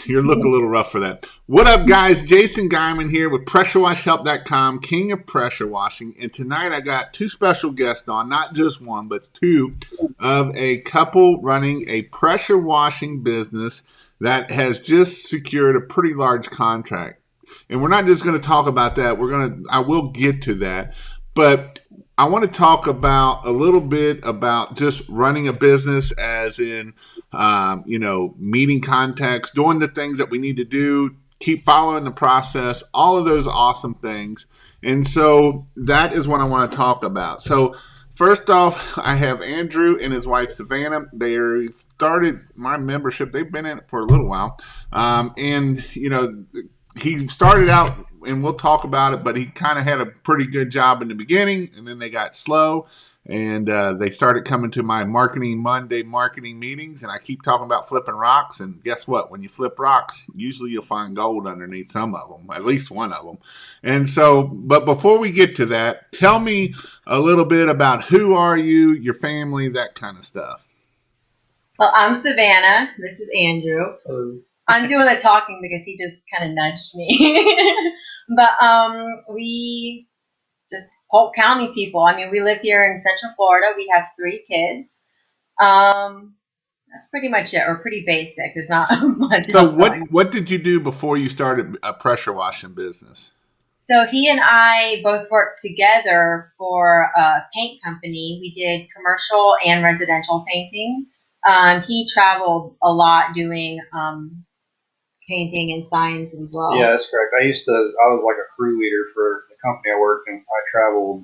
You look a little rough for that. What up, guys? Jason Geiman here with PressureWashHelp.com, king of pressure washing. And tonight I got two special guests on, not just one, but two, of a couple running a pressure washing business that has just secured a pretty large contract. And we're not just going to talk about that. I will get to that. But I want to talk about a little bit about just running a business, as in, meeting contacts, doing the things that we need to do, keep following the process, all of those awesome things. And so that is what I want to talk about. So first off, I have Andrew and his wife Savannah. They started my membership. They've been in it for a little while, he started out, and we'll talk about it, but he kind of had a pretty good job in the beginning, and then they got slow, and they started coming to my Marketing Monday marketing meetings, and I keep talking about flipping rocks, and guess what? When you flip rocks, usually you'll find gold underneath some of them, at least one of them. And so, but before we get to that, tell me a little bit about who are you, your family, that kind of stuff. Well, I'm Savannah. This is Andrew. Hello. I'm doing the talking because he just kind of nudged me. But we just Polk County people. I mean, we live here in Central Florida. We have 3 kids. That's pretty much it, or pretty basic. There's not much. So what did you do before you started a pressure washing business? So he and I both worked together for a paint company. We did commercial and residential painting. He traveled a lot doing painting and signs as well. Yeah, that's correct. I was like a crew leader for the company I worked in. I traveled,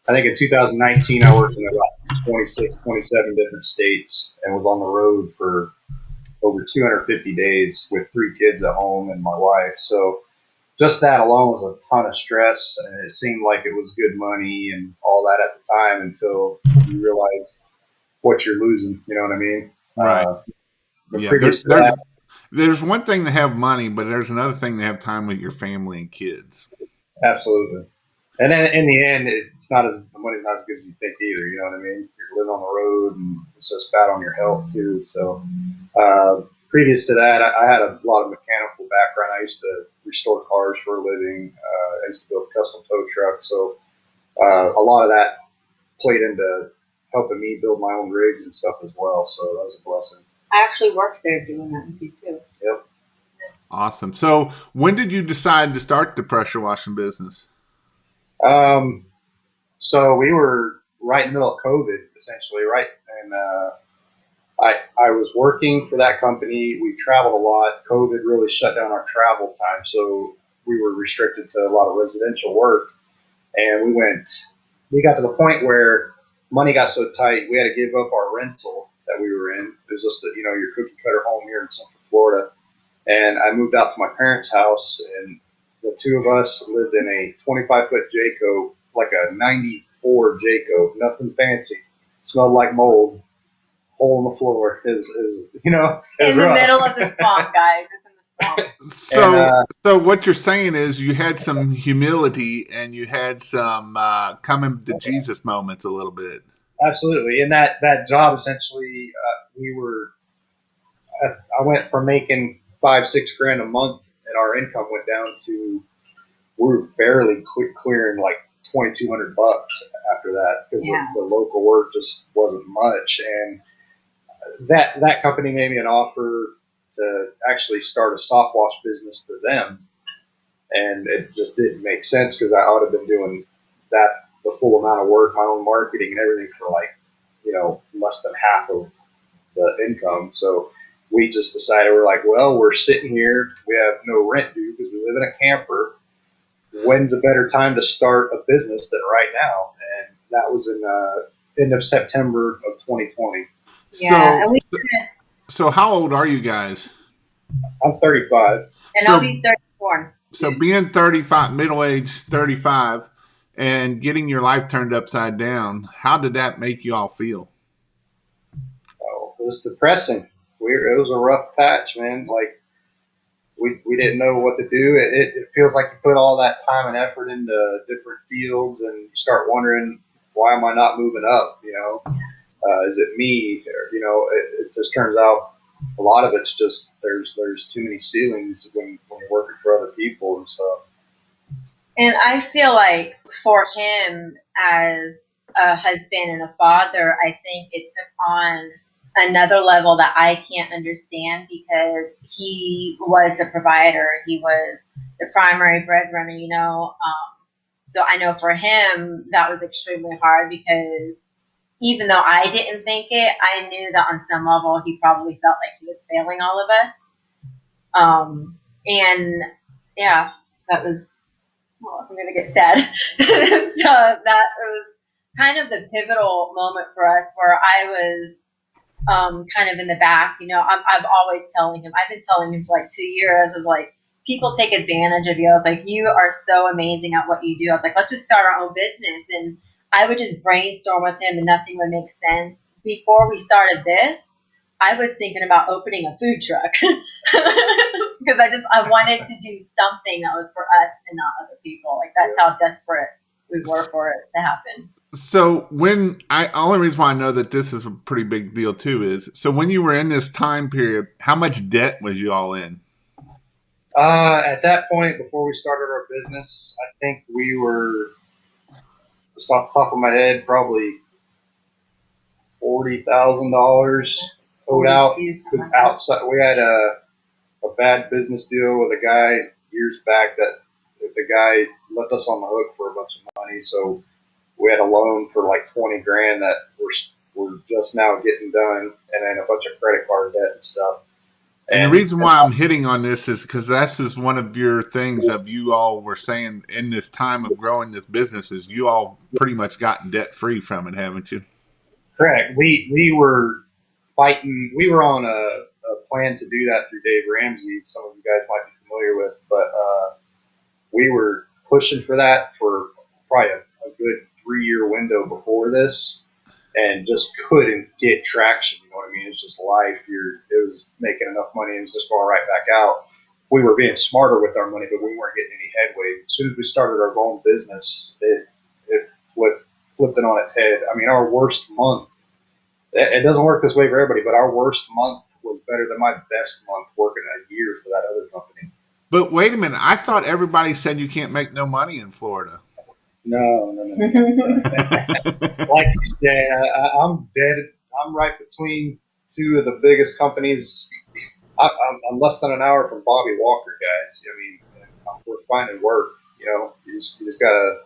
I think in 2019, I worked in about 26, 27 different states and was on the road for over 250 days with 3 kids at home and my wife. So just that alone was a ton of stress, and it seemed like it was good money and all that at the time until you realize what you're losing. You know what I mean? Right. Yeah. There's one thing to have money, but there's another thing to have time with your family and kids. Absolutely. And then in the end, the money's not as good as you think either. You know what I mean? You're living on the road, and it's just bad on your health too. So, previous to that, I had a lot of mechanical background. I used to restore cars for a living. I used to build custom tow trucks. So, a lot of that played into helping me build my own rigs and stuff as well. So that was a blessing. I actually worked there doing that with you too. Yep. Awesome. So when did you decide to start the pressure washing business? So we were right in the middle of COVID, essentially, right? And I was working for that company. We traveled a lot. COVID really shut down our travel time, so we were restricted to a lot of residential work. And we got to the point where money got so tight, we had to give up our rental that we were in. It was just your cookie cutter home here in Central Florida. And I moved out to my parents' house, and the 2 of us lived in a 25-foot Jayco, like a 94 Jayco, nothing fancy. Smelled like mold, hole in the floor. It was in the middle of the swamp, guys. It's in the swamp. So what you're saying is you had some humility and you had some coming to Jesus moments a little bit. Absolutely. And that job, essentially, I went from making $5-6 grand a month, and our income went down to, we were barely clearing like $2,200 after that, because the local work just wasn't much. And that company made me an offer to actually start a soft wash business for them. And it just didn't make sense, because I would have been doing the full amount of work, my own marketing and everything, for less than half of the income. So we just decided, we're like, well, we're sitting here, we have no rent due because we live in a camper. When's a better time to start a business than right now? And that was in end of September of 2020. Yeah. So how old are you guys? I'm 35. And I'll be 34. So being 35, middle age 35, and getting your life turned upside down, how did that make you all feel? Oh, it was depressing. It was a rough patch, man. Like, we didn't know what to do. It feels like you put all that time and effort into different fields, and you start wondering, why am I not moving up? Is it me? Or, it just turns out a lot of it's just there's too many ceilings when you're working for other people and stuff. And I feel like for him as a husband and a father, I think it took on another level that I can't understand because he was the provider. He was the primary breadwinner, you know. So I know for him that was extremely hard because even though I didn't think it, I knew that on some level he probably felt like he was failing all of us. And yeah, that was, well, I'm going to get sad. So that was kind of the pivotal moment for us where I was kind of in the back. You know, I've always telling him, I've been telling him for like 2 years, is like, people take advantage of you. I was like, you are so amazing at what you do. I was like, let's just start our own business. And I would just brainstorm with him and nothing would make sense. Before we started this, I was thinking about opening a food truck because I wanted to do something that was for us and not other people. Like that's how desperate we were for it to happen. So only reason why I know that this is a pretty big deal too is, so when you were in this time period, how much debt was you all in? At that point, before we started our business, I think we were, just off the top of my head, probably $40,000 owed out. Outside, we had a bad business deal with a guy years back that the guy left us on the hook for a bunch of money. So we had a loan for like 20 grand that we're just now getting done, and then a bunch of credit card debt and stuff. And the reason why I'm hitting on this is because that's just one of your things of you all were saying in this time of growing this business is you all pretty much gotten debt free from it, haven't you? Correct. We were fighting. We were on a plan to do that through Dave Ramsey. Some of you guys might be familiar with, but we were pushing for that for probably a good 3-year window before this, and just couldn't get traction. You know what I mean? It's just life. It was making enough money and it was just going right back out. We were being smarter with our money, but we weren't getting any headway. As soon as we started our own business, it flipped it on its head. I mean, our worst month, it doesn't work this way for everybody, but our worst month was better than my best month working a year for that other company. But wait a minute. I thought everybody said you can't make no money in Florida. No. Like you said, I'm dead. I'm right between two of the biggest companies. I'm less than an hour from Bobby Walker, guys. I mean, we're finding work. You know, you just gotta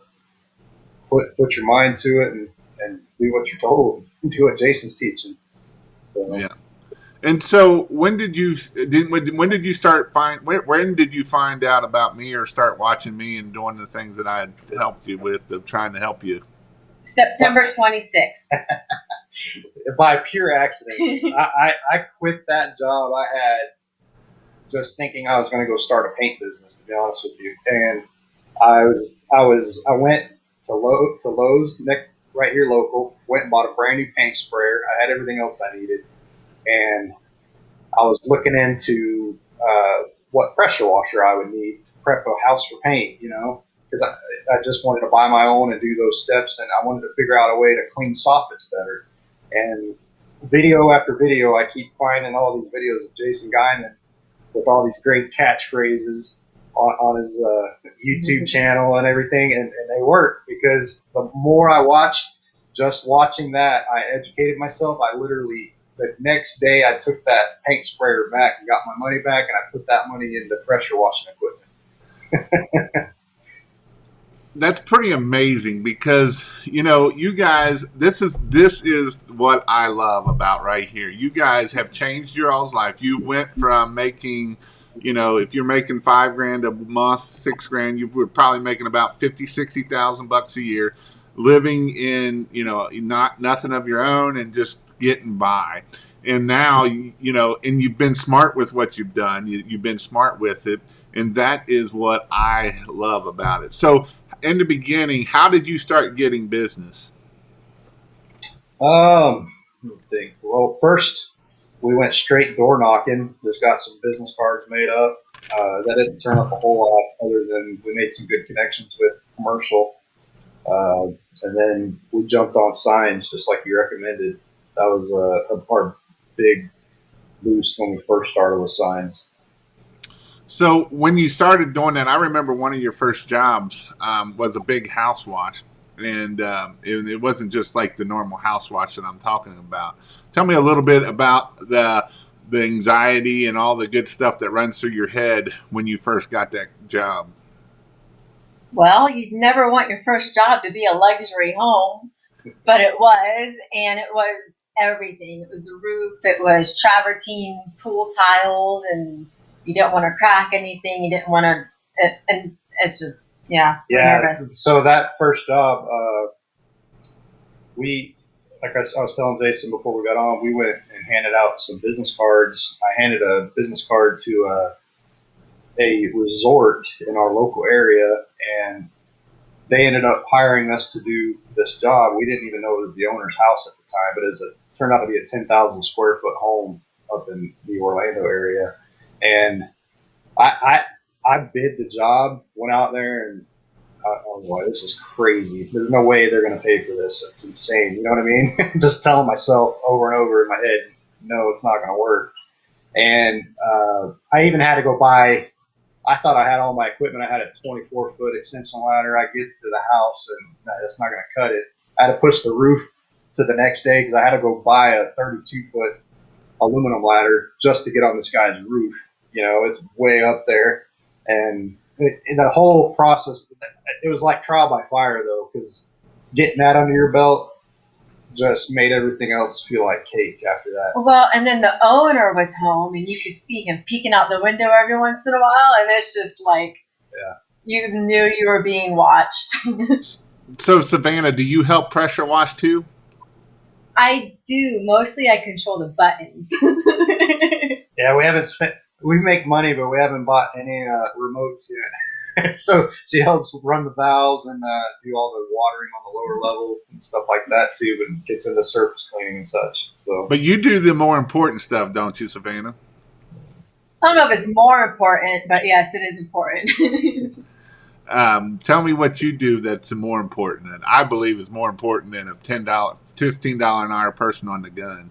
put your mind to it and do what you're told. Do what Jason's teaching. So. Yeah. And so when did you start when did you find out about me or start watching me and doing the things that I had helped you with of trying to help you? September 26th. By pure accident. I quit that job I had just thinking I was going to go start a paint business, to be honest with you. And I went to Lowe's right here local, went and bought a brand new paint sprayer. I had everything else I needed. And I was looking into what pressure washer I would need to prep a house for paint, you know, because I just wanted to buy my own and do those steps, and I wanted to figure out a way to clean soffits better. And video after video, I keep finding all these videos of Jason Geiman with all these great catchphrases on his YouTube channel and everything, and they work because the more I watched, just watching that, I educated myself. I literally, the next day, I took that paint sprayer back and got my money back, and I put that money into pressure washing equipment. That's pretty amazing because, you know, you guys, this is what I love about right here. You guys have changed your all's life. You went from making, you know, if you're making $5,000 a month, $6,000, you were probably making about $50,000-$60,000 a year, living in, you know, nothing of your own and just getting by. And now, you know, and you've been smart with what you've done. You've been smart with it. And that is what I love about it. So in the beginning, how did you start getting business? Let me think. Well, first we went straight door knocking. Just got some business cards made up. That didn't turn up a whole lot, other than we made some good connections with commercial. And then we jumped on signs, just like you recommended. That was our big boost when we first started with signs. So when you started doing that, I remember one of your first jobs was a big house wash, and it wasn't just like the normal house wash that I'm talking about. Tell me a little bit about the anxiety and all the good stuff that runs through your head when you first got that job. Well, you'd never want your first job to be a luxury home, but it was, and it was everything. It was the roof, it was travertine pool tiles, and you didn't want to crack anything. You didn't want to, and it's just, yeah, nervous. So that first job, like I was telling Jason before we got on, we went and handed out some business cards. I handed a business card to a resort in our local area, and they ended up hiring us to do this job. We didn't even know it was the owner's house at the time, but it turned out to be a 10,000 square foot home up in the Orlando area. And I bid the job, went out there, and I was like, this is crazy. There's no way they're going to pay for this. It's insane. You know what I mean? Just telling myself over and over in my head, no, it's not going to work. And I even had to go buy, I thought I had all my equipment. I had a 24-foot extension ladder. I get to the house, and that's not going to cut it. I had to push the roof to the next day because I had to go buy a 32-foot aluminum ladder just to get on this guy's roof. You know, it's way up there. And in the whole process, it was like trial by fire, though, because getting that under your belt just made everything else feel like cake after that. Well, and then the owner was home, and you could see him peeking out the window every once in a while, and it's just like, you knew you were being watched. So, Savannah, do you help pressure wash too? I do. Mostly I control the buttons. Yeah, we make money, but we haven't bought any remotes yet. So she helps run the valves and do all the watering on the lower level and stuff like that too, but gets into surface cleaning and such. So, but you do the more important stuff, don't you, Savannah? I don't know if it's more important, but yes, it is important. Tell me what you do that's more important, and I believe is more important than a $10, $15 an hour person on the gun.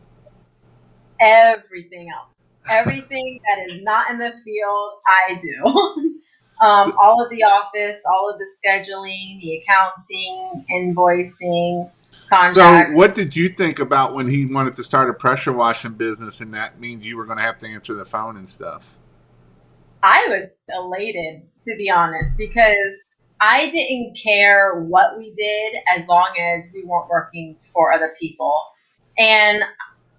Everything else. Everything that is not in the field, I do. All of the office, all of the scheduling, the accounting, invoicing, contracts. So what did you think about when he wanted to start a pressure washing business, and that means you were going to have to answer the phone and stuff? I was elated, to be honest, because I didn't care what we did as long as we weren't working for other people. And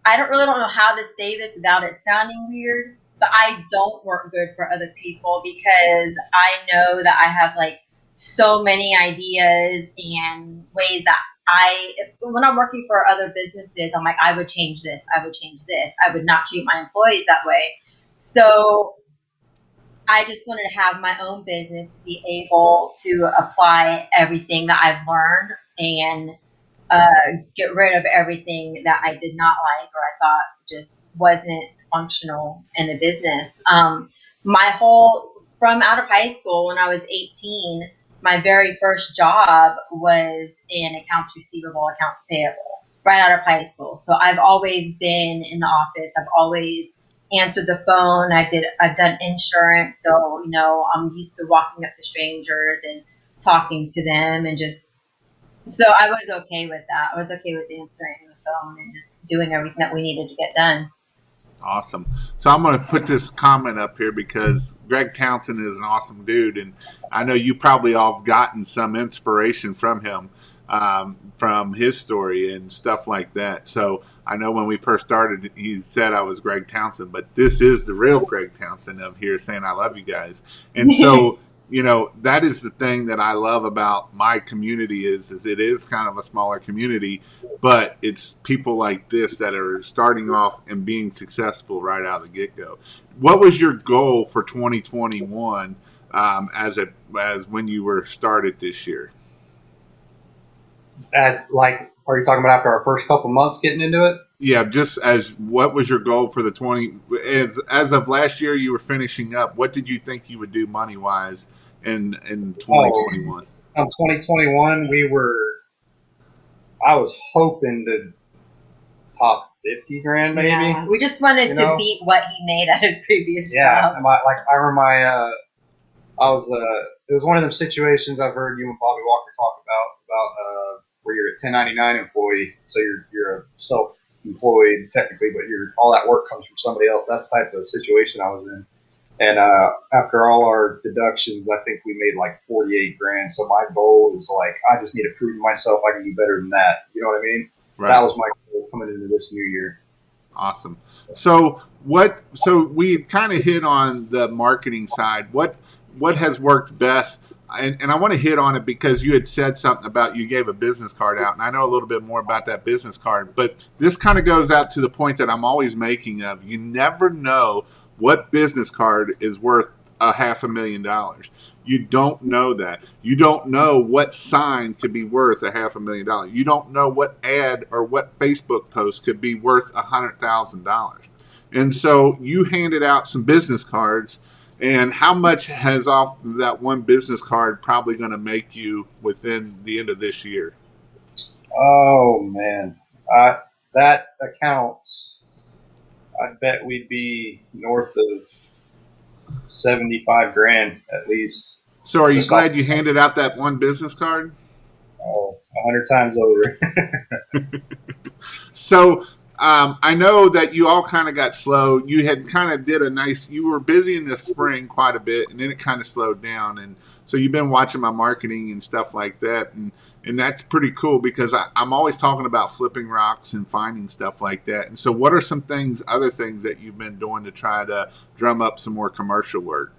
I don't know how to say this without it sounding weird, but I don't work good for other people because I know that I have like so many ideas and ways that when I'm working for other businesses, I'm like, I would change this. I would change this. I would not treat my employees that way. So I just wanted to have my own business to be able to apply everything that I've learned and get rid of everything that I did not like or I thought just wasn't functional in the business. From out of high school when I was 18, my very first job was in accounts receivable, accounts payable, right out of high school. So I've always been in the office. I've always answered the phone. I've done insurance. So, I'm used to walking up to strangers and talking to them and so I was okay with that. I was okay with answering the phone and just doing everything that we needed to get done. Awesome. So I'm going to put this comment up here because Greg Townsend is an awesome dude, and I know you probably all have gotten some inspiration from him, from his story and stuff like that. So I know when we first started, he said I was Greg Townsend, but this is the real Greg Townsend of here saying I love you guys. And so that is the thing that I love about my community is it is kind of a smaller community, but it's people like this that are starting off and being successful right out of the get-go. What was your goal for 2021 as when you were started this year? are you talking about after our first couple months getting into it? Yeah, just what was your goal for the 20 as of last year you were finishing up, what did you think you would do money-wise in 2021? In 2021, I was hoping to top 50 grand maybe. Yeah. We just wanted to beat what he made at his previous job. I remember it was one of them situations I've heard you and Bobby Walker talk about where you're a 1099 employee, so you're a self-employed technically, but all that work comes from somebody else. That's the type of situation I was in. And after all our deductions, I think we made like 48 grand. So my goal is like, I just need to prove to myself I can do better than that. You know what I mean? Right. That was my goal coming into this new year. Awesome. So we kind of hit on the marketing side. What has worked best? And I want to hit on it because you had said something about you gave a business card out, and I know a little bit more about that business card. But this kind of goes out to the point that I'm always making of you never know what business card is worth $500,000. You don't know that. You don't know what sign could be worth $500,000. You don't know what ad or what Facebook post could be worth $100,000. And so you handed out some business cards. And how much has off that one business card probably going to make you within the end of this year? Oh, man. That account, I bet we'd be north of 75 grand at least. So are you glad you handed out that one business card? Oh, 100 times over. So I know that you all kind of got slow. You had kind of you were busy in the spring quite a bit, and then it kind of slowed down. And so you've been watching my marketing and stuff like that. And that's pretty cool because I'm always talking about flipping rocks and finding stuff like that. And so what are some other things that you've been doing to try to drum up some more commercial work?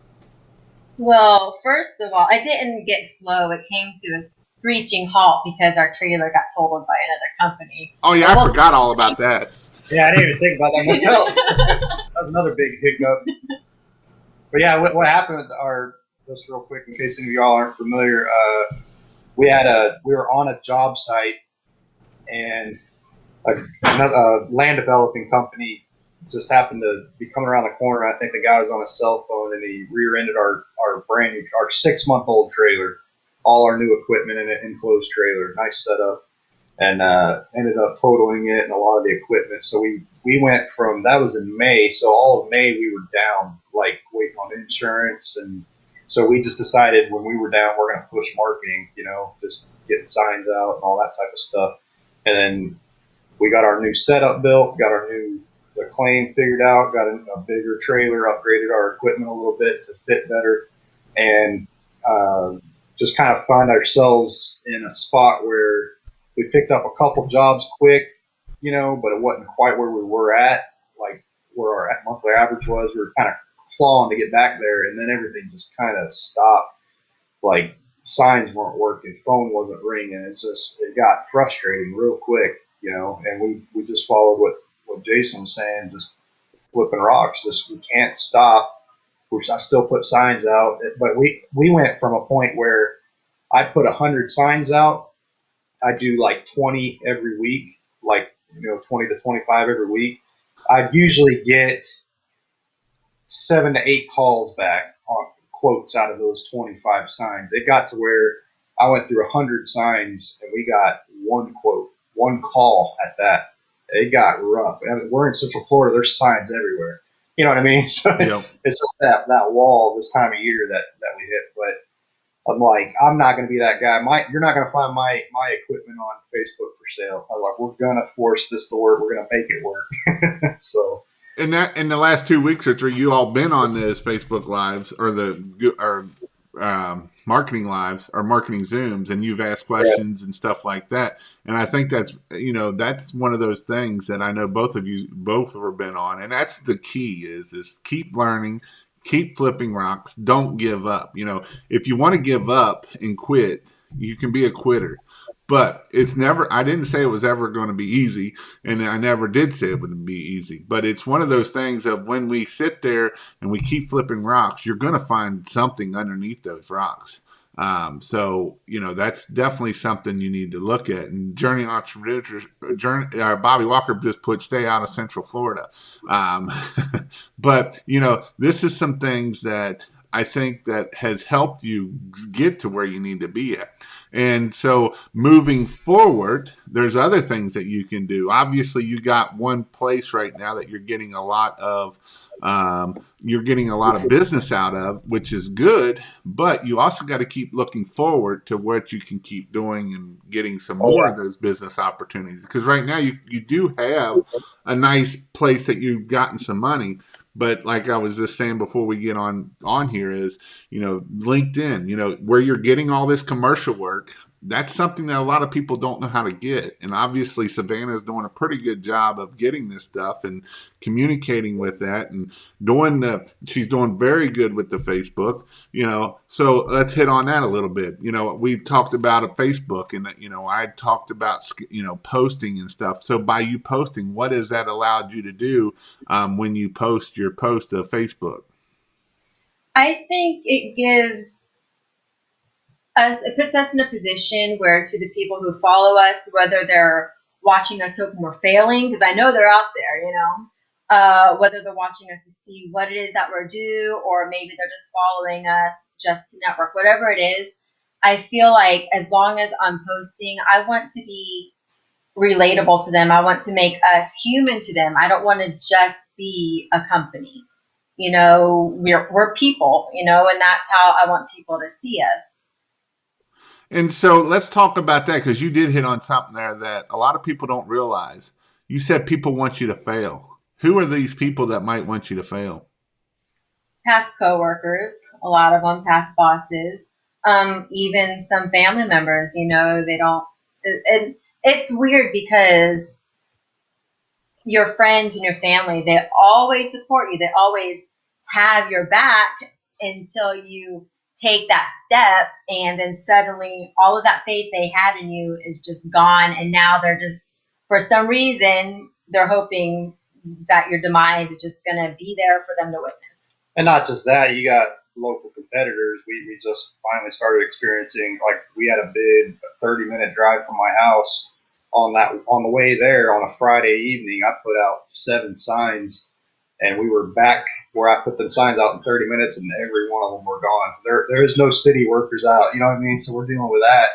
Well, first of all, it didn't get slow. It came to a screeching halt because our trailer got totaled by another company. Oh, yeah, I forgot all about that. Yeah, I didn't even think about that myself. That was another big hiccup. But yeah, what happened with just real quick, in case any of y'all aren't familiar, we were on a job site, and a land developing company just happened to be coming around the corner. I think the guy was on a cell phone, and he rear-ended our brand new, our 6-month-old trailer, all our new equipment in an enclosed trailer, nice setup, and ended up totaling it and a lot of the equipment. So we went from, that was in May, so all of May we were down, like waiting on insurance, and so we just decided when we were down, we're going to push marketing, just getting signs out and all that type of stuff. And then we got our new setup built, got the claim figured out, got a bigger trailer, upgraded our equipment a little bit to fit better, and just kind of find ourselves in a spot where we picked up a couple jobs quick, but it wasn't quite where we were at, like where our monthly average was. We were kind of clawing to get back there, and then everything just kind of stopped. Like signs weren't working, phone wasn't ringing. It got frustrating real quick, and we just followed what Jason was saying, just flipping rocks. We can't stop. I still put signs out, but we went from a point where I put 100 signs out. I do like 20 every week, 20 to 25 every week. I usually get 7 to 8 calls back on quotes out of those 25 signs. It got to where I went through 100 signs and we got one quote, one call at that. It got rough. We're in Central Florida. There's signs everywhere. You know what I mean? So yep. It's just that wall this time of year that we hit. But I'm like, I'm not going to be that guy. You're not going to find my equipment on Facebook for sale. I'm like, we're going to force this to work. We're going to make it work. So. In the last 2 weeks or 3, you all been on this Facebook Lives or marketing lives or marketing Zooms, and you've asked questions and stuff like that. And I think that's one of those things that I know both have been on, and that's the key is keep learning, keep flipping rocks, don't give up. If you want to give up and quit, you can be a quitter. But I didn't say it was ever going to be easy, and I never did say it would be easy. But it's one of those things of when we sit there and we keep flipping rocks, you're going to find something underneath those rocks. So that's definitely something you need to look at. And Journey Entrepreneurs, Bobby Walker just put stay out of Central Florida. But this is some things that I think that has helped you get to where you need to be at. And so moving forward, there's other things that you can do. Obviously, you got one place right now that you're getting a lot of business out of, which is good. But you also got to keep looking forward to what you can keep doing and getting some Oh more yeah. of those business opportunities. Because right now you do have a nice place that you've gotten some money. But like I was just saying before we get on here is, LinkedIn, where you're getting all this commercial work, that's something that a lot of people don't know how to get. And obviously Savannah is doing a pretty good job of getting this stuff and communicating with that, and she's doing very good with the Facebook, so let's hit on that a little bit. We talked about a Facebook, and I talked about posting and stuff. So by you posting, what has that allowed you to do when you post your post to Facebook? I think it puts us in a position where, to the people who follow us, whether they're watching us hoping we're failing, because I know they're out there, whether they're watching us to see what it is that we're due, or maybe they're just following us just to network, whatever it is. I feel like as long as I'm posting, I want to be relatable to them. I want to make us human to them. I don't want to just be a company. We're people, and that's how I want people to see us. And so let's talk about that, because you did hit on something there that a lot of people don't realize. You said people want you to fail. Who are these people that might want you to fail? Past coworkers, a lot of them, past bosses, even some family members. They don't. It's weird because your friends and your family, they always support you. They always have your back until you take that step, and then suddenly all of that faith they had in you is just gone, and now they're just, for some reason, they're hoping that your demise is just going to be there for them to witness. And not just that, you got local competitors. We just finally started experiencing, like, we had a bid, a 30-minute drive from my house. On the way there on a Friday evening, I put out 7 signs, and we were back where I put them signs out in 30 minutes, and every one of them were gone. There is no city workers out, you know what I mean? So we're dealing with that.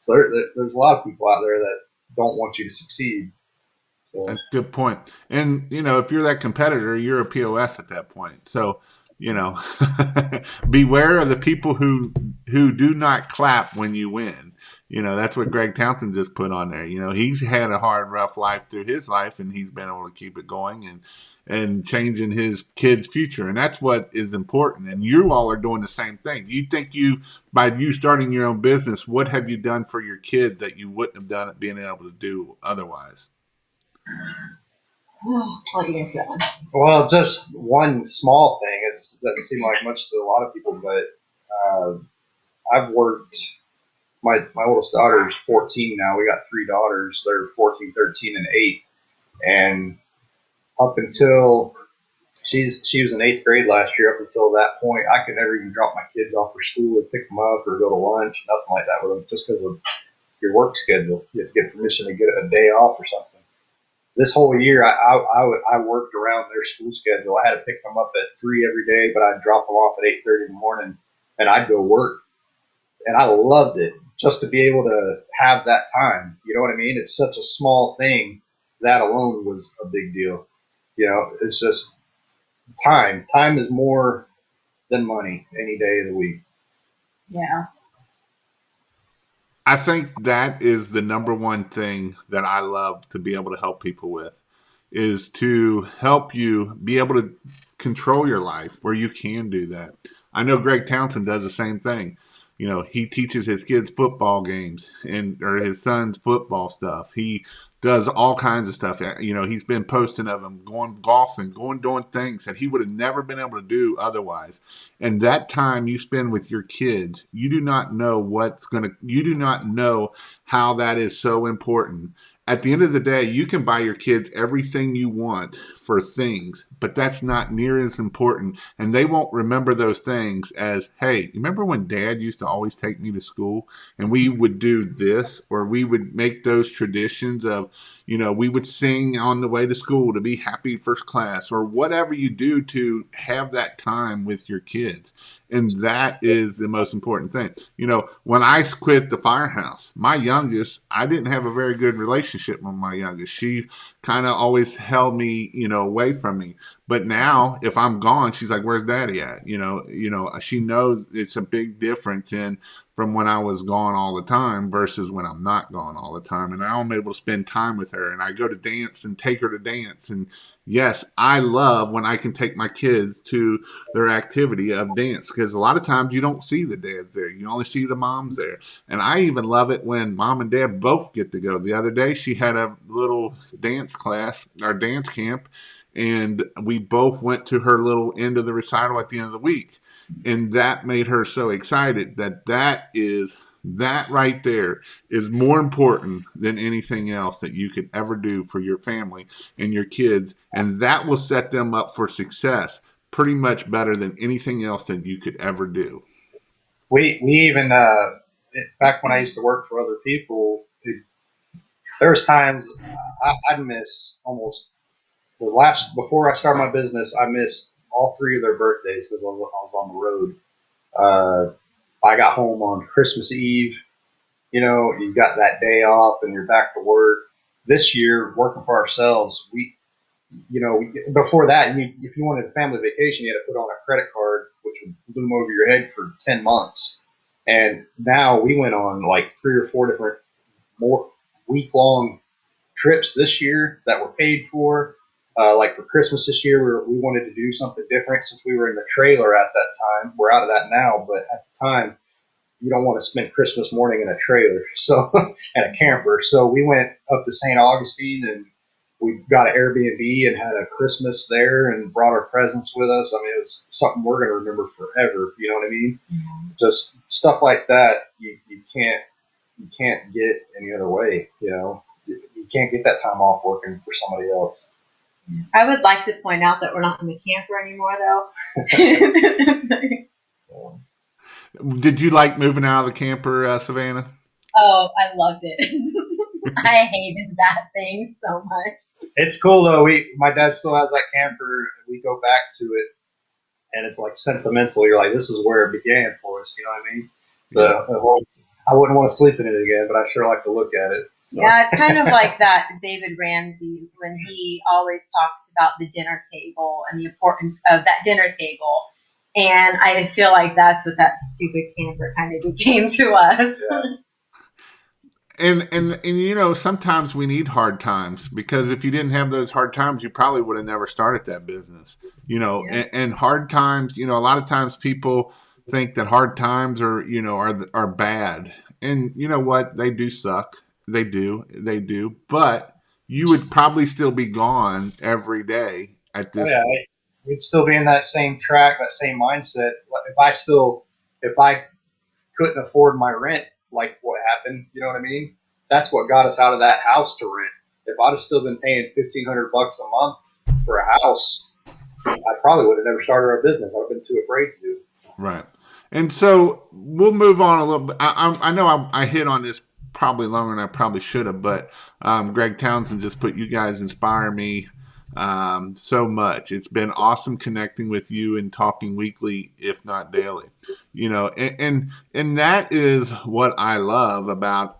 So there's a lot of people out there that don't want you to succeed. So. That's a good point. And if you're that competitor, you're a POS at that point. So beware of the people who do not clap when you win. That's what Greg Townsend just put on there. He's had a hard, rough life through his life, and he's been able to keep it going and changing his kids' future. And that's what is important. And you all are doing the same thing. Do you think by you starting your own business, what have you done for your kids that you wouldn't have done it being able to do otherwise? Well, just one small thing. It doesn't seem like much to a lot of people, but I've worked. My oldest daughter is 14 now. We got 3 daughters. They're 14, 13, and 8. And up until she was in 8th grade last year, up until that point, I could never even drop my kids off for school or pick them up or go to lunch, nothing like that with them, just because of your work schedule. You have to get permission to get a day off or something. This whole year, I worked around their school schedule. I had to pick them up at 3 every day, but I'd drop them off at 8:30 in the morning, and I'd go work. And I loved it, just to be able to have that time. You know what I mean? It's such a small thing. That alone was a big deal. It's just time. Time is more than money any day of the week. Yeah. I think that is the number one thing that I love to be able to help people with, is to help you be able to control your life where you can do that. I know Greg Townsend does the same thing. He teaches his kids football games or his son's football stuff. He does all kinds of stuff. He's been posting of him going golfing, doing things that he would have never been able to do otherwise. And that time you spend with your kids, you do not know how that is so important. at the end of the day, you can buy your kids everything you want for things, but that's not near as important. And they won't remember those things as, hey, you remember when dad used to always take me to school and we would do this, or we would make those traditions of, we would sing on the way to school to be happy first class, or whatever you do to have that time with your kids. And that is the most important thing. When I quit the firehouse, my youngest, I didn't have a very good relationship with my youngest. She kind of always held me, away from me. But now, if I'm gone, she's like, "Where's Daddy at?" She knows it's a big difference in from when I was gone all the time versus when I'm not gone all the time. And now I'm able to spend time with her, and I go to dance and take her to dance. And yes, I love when I can take my kids to their activity of dance, because a lot of times you don't see the dads there. You only see the moms there. And I even love it when mom and dad both get to go. The other day, she had a little dance class or dance camp, and we both went to her little end of the recital at the end of the week. And that made her so excited that right there is more important than anything else that you could ever do for your family and your kids. And that will set them up for success pretty much better than anything else that you could ever do. We even back when I used to work for other people, there was times I'd miss almost before I started my business. I missed all 3 of their birthdays because I was on the road. I got home on Christmas Eve. You got that day off and you're back to work. This year, working for ourselves, before that, if you wanted a family vacation, you had to put on a credit card, which would loom over your head for 10 months. And now we went on like 3 or 4 different more week-long trips this year that were paid for. Like for Christmas this year, we wanted to do something different since we were in the trailer at that time. We're out of that now, but at the time, you don't want to spend Christmas morning in a trailer, and a camper. So we went up to St. Augustine, and we got an Airbnb and had a Christmas there and brought our presents with us. I mean, it was something we're going to remember forever. You know what I mean? Mm-hmm. Just stuff like that. You can't get any other way. You can't get that time off working for somebody else. I would like to point out that we're not in the camper anymore, though. Did you like moving out of the camper, Savannah? Oh, I loved it. I hated that thing so much. It's cool though. My dad still has that camper. We go back to it, and it's like sentimental. You're like, this is where it began for us. You know what I mean? The whole, I wouldn't want to sleep in it again, but I sure like to look at it. So. Yeah, it's kind of like that David Ramsey when he always talks about the dinner table and the importance of that dinner table. And I feel like that's what that stupid camper kind of became to us. Yeah. And sometimes we need hard times, because if you didn't have those hard times, you probably would have never started that business. Yeah. And hard times, a lot of times people think that hard times are bad. And you know what? They do suck. They do. But you would probably still be gone every day at this point. We'd still be in that same track, that same mindset. If I couldn't afford my rent, like what happened, you know what I mean? That's what got us out of that house to rent. If I'd have still been paying $1,500 a month for a house, I probably would have never started our business. I'd have been too afraid to do. Right. And so we'll move on a little bit. I know I hit on this probably longer than I probably should have, but Greg Townsend just put, you guys inspire me so much. It's been awesome connecting with you and talking weekly, if not daily. And that is what I love about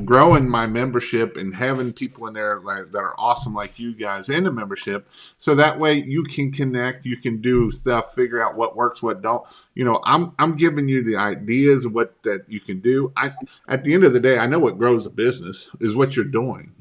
growing my membership and having people in there that are awesome like you guys in the membership. So that way you can connect, you can do stuff, figure out what works, what don't. I'm giving you the ideas of what that you can do. At the end of the day, I know what grows a business is what you're doing.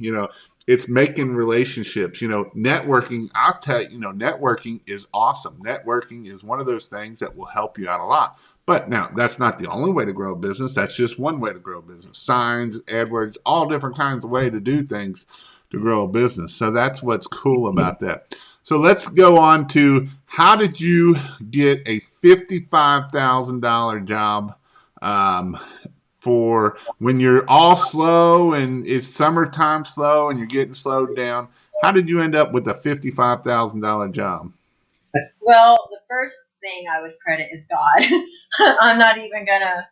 It's making relationships, networking. I'll tell you, networking is awesome. Networking is one of those things that will help you out a lot. But now that's not the only way to grow a business. That's just one way to grow a business. Signs, AdWords, all different kinds of ways to do things to grow a business. So that's what's cool about that. So let's go on to, how did you get a $55,000 job for when you're all slow and it's summertime slow and you're getting slowed down? How did you end up with a $55,000 job? Well, the first thing I would credit is God. I'm not even gonna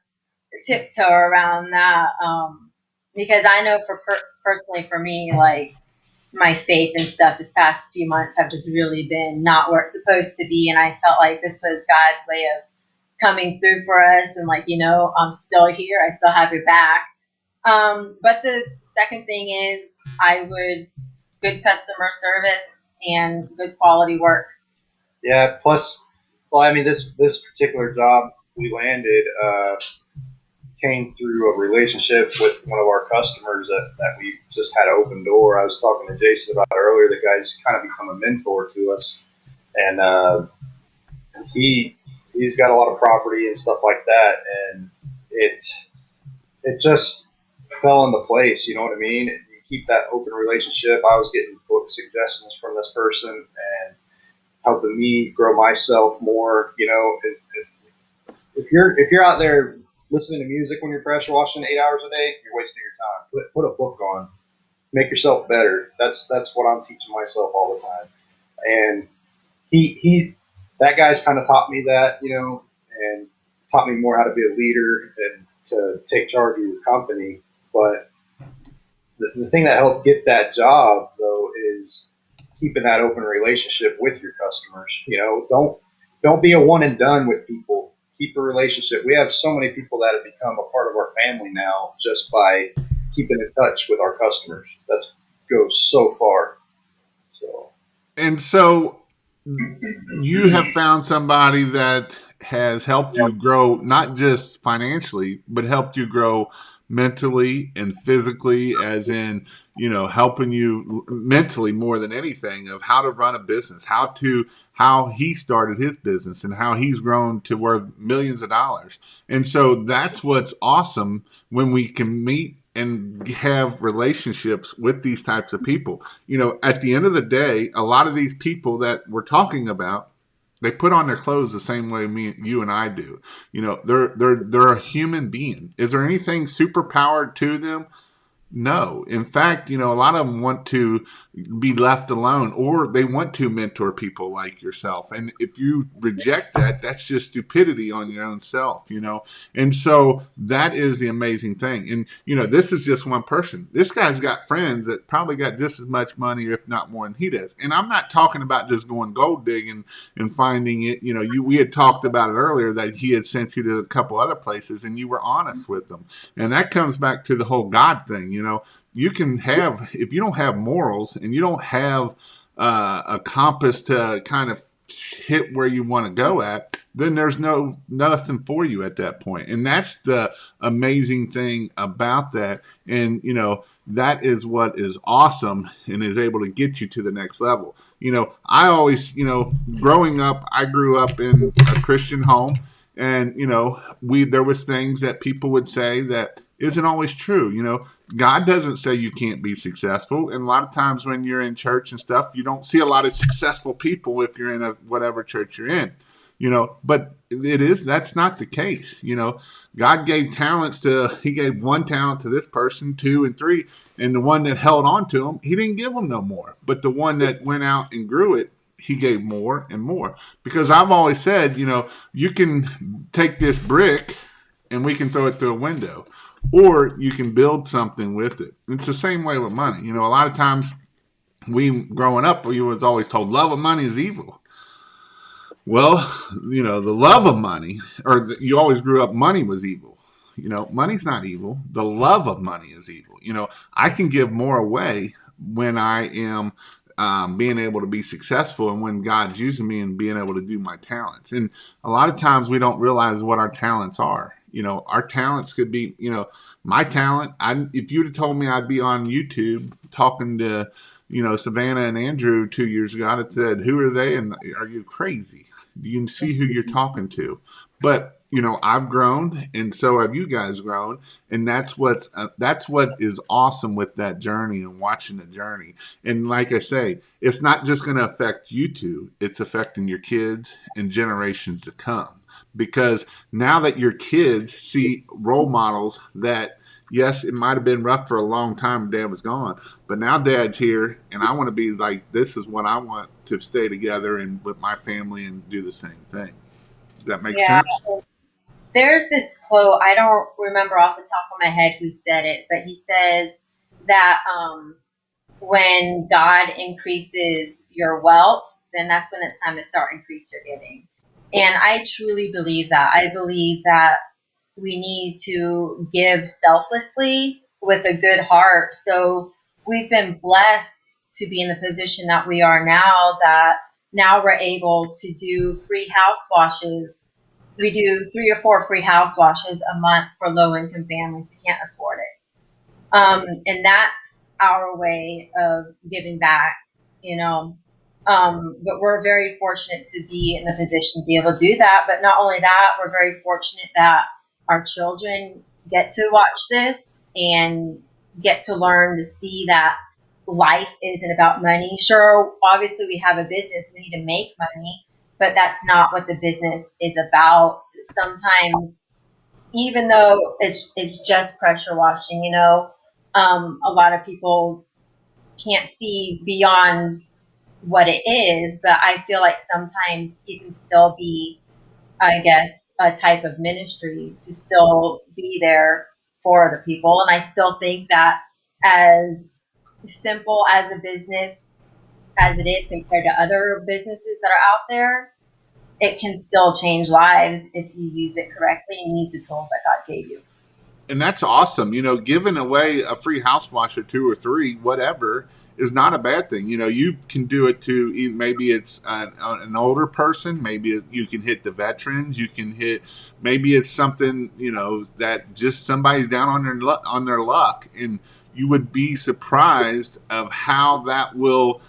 tiptoe around that, because I know personally for me, like my faith and stuff this past few months have just really been not where it's supposed to be, and I felt like this was God's way of coming through for us, and like, I'm still here, I still have your back. But the second thing is I would good customer service and good quality work. Yeah. Plus, well, I mean, this particular job we landed came through a relationship with one of our customers that we just had an open door. I was talking to Jason about earlier. The guy's kind of become a mentor to us, and he's got a lot of property and stuff like that, and it just fell into place. You know what I mean? You keep that open relationship. I was getting book suggestions from this person and helping me grow myself more. If you're out there listening to music when you're pressure washing 8 hours a day, you're wasting your time. Put a book on. Make yourself better. That's what I'm teaching myself all the time. And he that guy's kind of taught me that, and taught me more how to be a leader and to take charge of your company. But the thing that helped get that job though is keeping that open relationship with your customers. Don't be a one and done with people. Keep a relationship. We have so many people that have become a part of our family now just by keeping in touch with our customers. That goes so far. And so you have found somebody that has helped you grow, not just financially, but helped you grow mentally and physically, as in, helping you mentally more than anything, of how to run a business, how he started his business and how he's grown to worth millions of dollars. And so that's what's awesome when we can meet and have relationships with these types of people. At the end of the day, a lot of these people that we're talking about, they put on their clothes the same way you and I do. They're a human being. Is there anything super powered to them? No. In fact, a lot of them want to be left alone, or they want to mentor people like yourself. And if you reject that, that's just stupidity on your own self. And so that is the amazing thing. And, this is just one person. This guy's got friends that probably got just as much money, if not more than he does. And I'm not talking about just going gold digging and finding it. We had talked about it earlier that he had sent you to a couple other places and you were honest with them. And that comes back to the whole God thing. You can have, if you don't have morals and you don't have a compass to kind of hit where you want to go at, then there's nothing for you at that point. And that's the amazing thing about that. And, that is what is awesome and is able to get you to the next level. I always, growing up, I grew up in a Christian home. And, there was things that people would say that isn't always true. God doesn't say you can't be successful. And a lot of times when you're in church and stuff, you don't see a lot of successful people if you're in whatever church you're in. But that's not the case. God gave he gave one talent to this person, two and three, and the one that held on to him, he didn't give them no more. But the one that went out and grew it, he gave more and more. Because I've always said, you can take this brick and we can throw it through a window, or you can build something with it. It's the same way with money. A lot of times growing up, we was always told love of money is evil. Well, the love of money, you always grew up money was evil. Money's not evil. The love of money is evil. I can give more away when I am being able to be successful and when God's using me and being able to do my talents. And a lot of times we don't realize what our talents are. Our talents could be, my talent. If you'd have told me I'd be on YouTube talking to, Savannah and Andrew 2 years ago, I'd have said, who are they? And are you crazy? You can see who you're talking to. But, I've grown and so have you guys grown. And that's what is awesome with that journey and watching the journey. And like I say, it's not just going to affect you two. It's affecting your kids and generations to come. because now that your kids see role models that, yes, it might have been rough for a long time, dad was gone, but now dad's here, and I want to be like, this is what I want to stay together and with my family and do the same thing. Does that make Yeah. sense? There's this quote, I don't remember off the top of my head who said it, but he says that when God increases your wealth, then that's when it's time to start increase your giving. And I truly believe that. I believe that we need to give selflessly with a good heart. So we've been blessed to be in the position that we are now, that now we're able to do free house washes. We do 3 or 4 free house washes a month for low income families who can't afford it. And that's our way of giving back, you know. But we're very fortunate to be in the position to be able to do that. But not only that, we're very fortunate that our children get to watch this and get to learn to see that life isn't about money. Sure, obviously we have a business, we need to make money, but that's not what the business is about. Sometimes, even though it's just pressure washing, you know, a lot of people can't see beyond what it is, but I feel like sometimes it can still be, I guess, a type of ministry to still be there for other people. And I still think that as simple as a business as it is compared to other businesses that are out there, it can still change lives if you use it correctly and use the tools that God gave you. And that's awesome. You know, giving away a free house wash or 2 or 3, whatever, is not a bad thing. You know, you can do it to maybe it's an older person, maybe you can hit the veterans, you can hit, maybe it's something, you know, that just somebody's down on their luck, and you would be surprised of how that will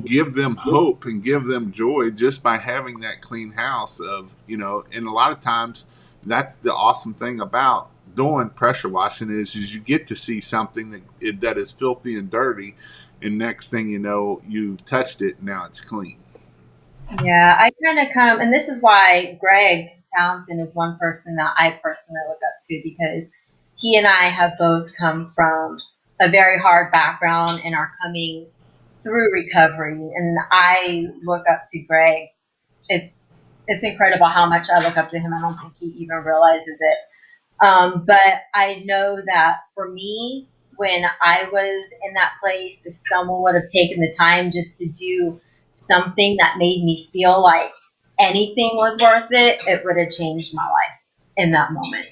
give them hope and give them joy just by having that clean house of, you know. And a lot of times that's the awesome thing about doing pressure washing is you get to see something that is filthy and dirty, and next thing you know, you've touched it, and now it's clean. Yeah, I kind of come, and this is why Greg Townsend is one person that I personally look up to, because he and I have both come from a very hard background and are coming through recovery. And I look up to Greg. It's incredible how much I look up to him. I don't think he even realizes it. But I know that for me, when I was in that place, if someone would have taken the time just to do something that made me feel like anything was worth it, it would have changed my life in that moment.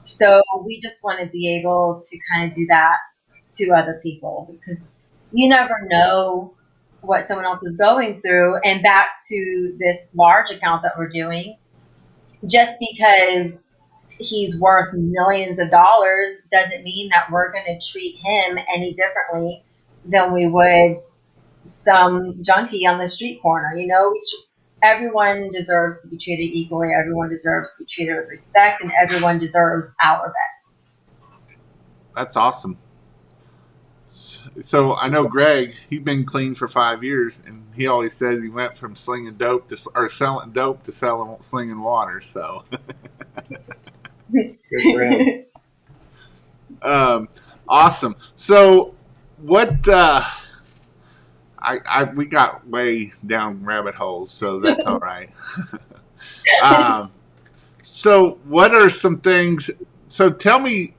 So we just want to be able to kind of do that to other people, because you never know what someone else is going through. And back to this large account that we're doing, just because he's worth millions of dollars doesn't mean that we're going to treat him any differently than we would some junkie on the street corner. You know, everyone deserves to be treated equally. Everyone deserves to be treated with respect, and everyone deserves our best. That's awesome. So I know Greg, he's been clean for 5 years, and he always says he went from selling dope to slinging water. So Good for him. Awesome. So what? We got way down rabbit holes, so that's all right. So what are some things? So tell me,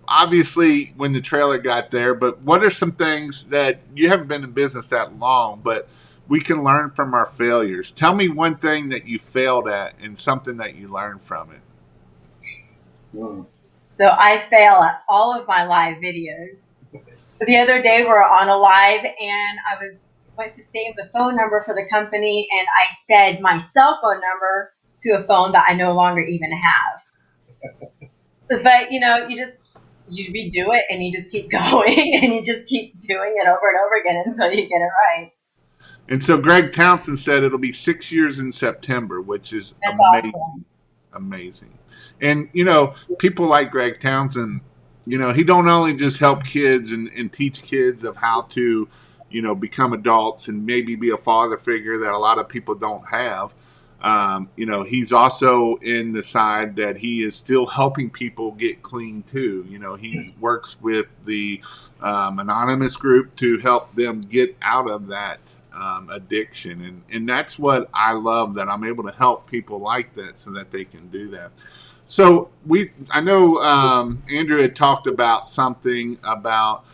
obviously, when the trailer got there, but what are some things that you haven't been in business that long, but we can learn from our failures? Tell me one thing that you failed at and something that you learned from it. So I fail at all of my live videos. The other day we were on a live, and I went to save the phone number for the company, and I said my cell phone number to a phone that I no longer even have. But you know, you redo it, and you just keep going, and you just keep doing it over and over again until you get it right. And so Greg Townsend said it'll be 6 years in September, which is That's amazing. awesome. Amazing. And, you know, people like Greg Townsend, you know, he don't only just help kids and teach kids of how to, you know, become adults and maybe be a father figure that a lot of people don't have. He's also in the side that he is still helping people get clean too. He works with the anonymous group to help them get out of that addiction, and that's what I love, that I'm able to help people like that so that they can do that. So I know Andrew had talked about something about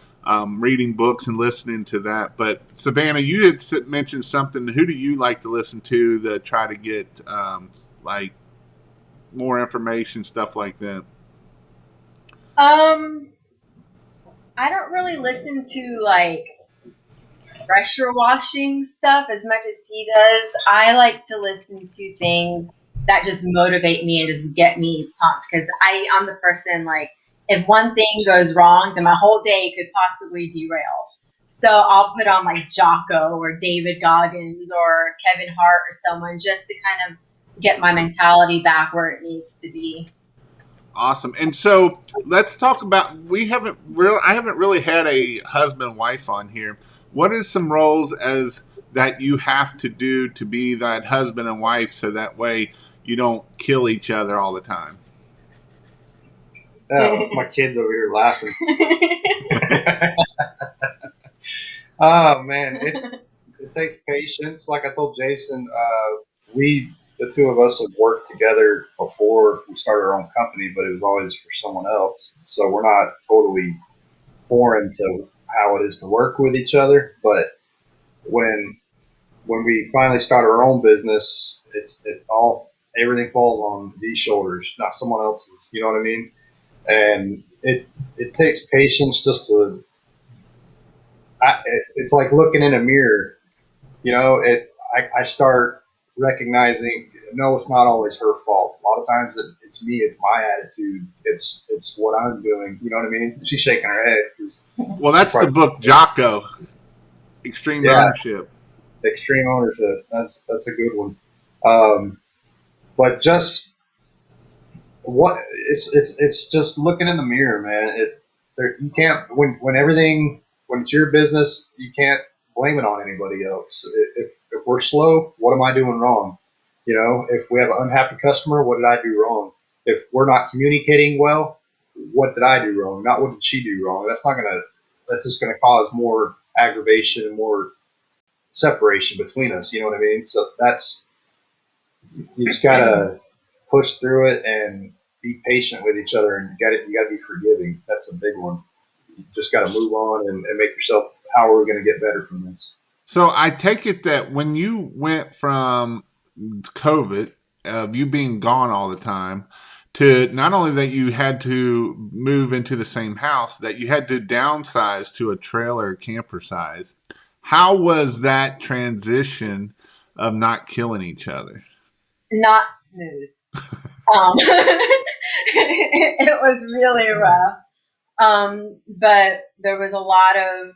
reading books and listening to that. But Savannah, you had mentioned something. Who do you like to listen to try to get like more information, stuff like that? I don't really listen to like pressure washing stuff as much as he does. I like to listen to things that just motivate me and just get me pumped, because I'm the person, like, if one thing goes wrong, then my whole day could possibly derail. So I'll put on like Jocko or David Goggins or Kevin Hart or someone, just to kind of get my mentality back where it needs to be. Awesome. And so let's talk about, I haven't really had a husband wife on here. What are some roles that you have to do to be that husband and wife, so that way you don't kill each other all the time? My kid's over here laughing. Oh man, it takes patience. Like I told Jason, the two of us have worked together before we started our own company, but it was always for someone else. So we're not totally foreign to how it is to work with each other. But when we finally started our own business, everything falls on these shoulders, not someone else's. You know what I mean? And it takes patience just to. It's like looking in a mirror. I start recognizing, no, it's not always her fault. A lot of times it's me, it's my attitude, it's what I'm doing. You know what I mean? She's shaking her head. Well, that's the book Jocko, Extreme Ownership. Extreme Ownership. That's a good one. But just it's just looking in the mirror, man. You can't when it's your business, you can't blame it on anybody else. If we're slow, what am I doing wrong? If we have an unhappy customer, what did I do wrong? If we're not communicating well, what did I do wrong? Not what did she do wrong. That's just gonna cause more aggravation and more separation between us. You know what I mean? So you just gotta push through it and be patient with each other, and you gotta be forgiving. That's a big one. You just gotta move on and make yourself, how are we gonna get better from this? So I take it that when you went from COVID, of you being gone all the time, to not only that you had to move into the same house, that you had to downsize to a trailer camper size. How was that transition of not killing each other? Not smooth. It was really rough. But there was a lot of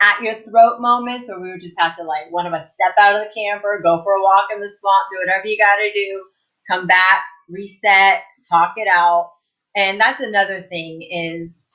at your throat moments where we would just have to, like, one of us step out of the camper, go for a walk in the swamp, do whatever you got to do, come back, reset, talk it out. And that's another thing is,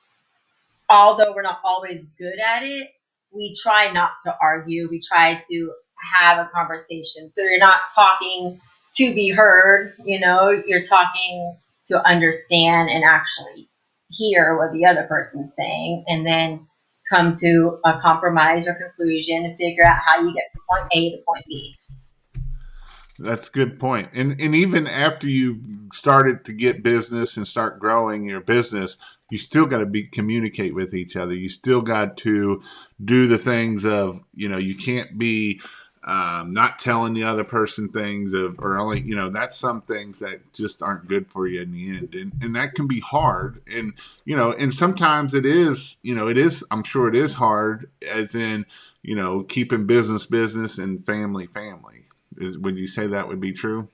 although we're not always good at it, we try not to argue. We try to have a conversation. So you're not talking to be heard, you're talking to understand and actually hear what the other person's saying, and then come to a compromise or conclusion and figure out how you get from point A to point B. That's a good point. And even after you started to get business and start growing your business, you still got to communicate with each other. You still got to do the things of, you can't be not telling the other person things or only, that's some things that just aren't good for you in the end. And that can be hard. And, and sometimes it is, I'm sure it is hard, as in, keeping business and family. Would you say that would be true?